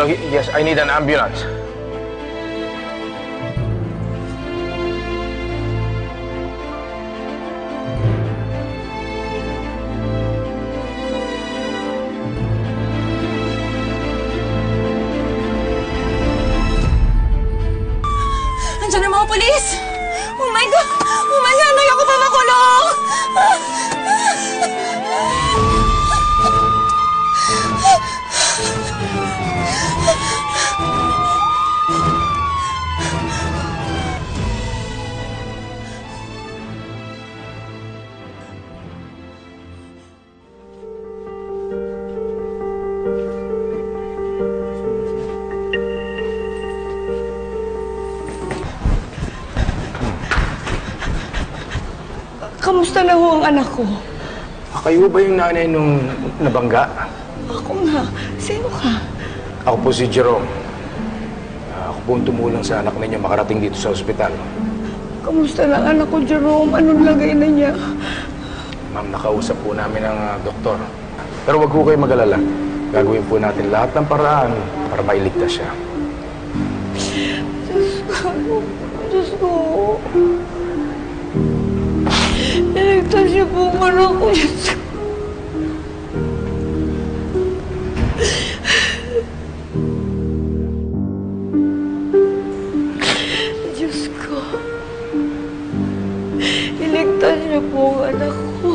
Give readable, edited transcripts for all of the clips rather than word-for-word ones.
Hello, yes, I need an ambulance. Andiyan ang mga polis! Oh my God! Oh my God! Ayoko pa makulong! Kamusta na ho ang anak ko? Kayo ba yung nanay nung nabangga? Ako nga. Sino ka? Ako po si Jerome. Ako po ang tumulong sa anak ninyo makarating dito sa ospital. Kamusta na ang anak ko, Jerome? Anong lagay na niya? Ma'am, nakausap po namin ang doktor. Pero wag po kayo mag-alala. Gagawin po natin lahat ng paraan para mailigtas siya. Diyos ko. Diyos ko. Iligtas niyo po ang anak ko, Diyos ko. Diyos ko. Iligtas niyo po ang anak ko.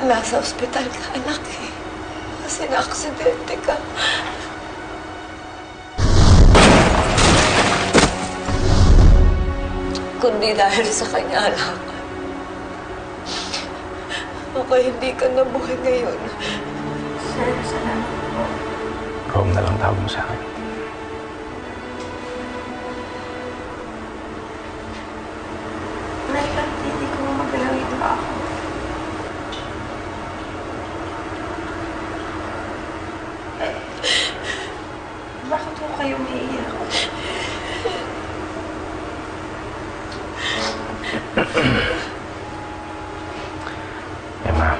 Nasa ospital ka, anak eh. Kasi na-aksidente ka. Kundi dahil sa kanya, anak. Baka hindi ka nabuhay ngayon. Sir, salamat po. Rome na lang tawag mo sa akin. Hindi ko magalaw ito ako. Bakit po kayo umiiyak? Emma,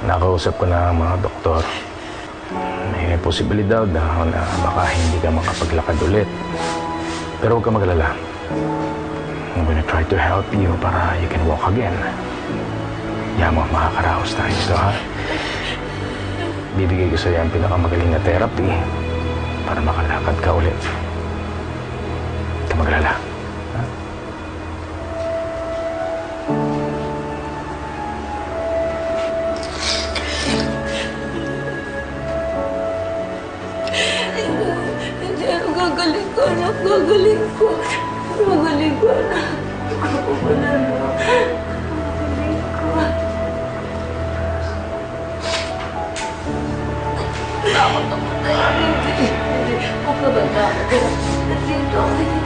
nakausap ko na ang mga doktor. May posibilidad na baka hindi ka makapaglakad ulit. Pero huwag ka mag-alala. I'm gonna try to help you para you can walk again. Yan mo, makakaraos tayo ito, ha? Bibigay ko sa'yo ang pinakamagaling na therapy para makalakad ka ulit. Huwag ka mag-alala. Ha? Hindi, gagaling ko, anak. Gagaling ko. Magaling ko, anak. Ako wala na. Magaling ko. Takot ako tayo. Hindi. Ako ba na? Nandito ako.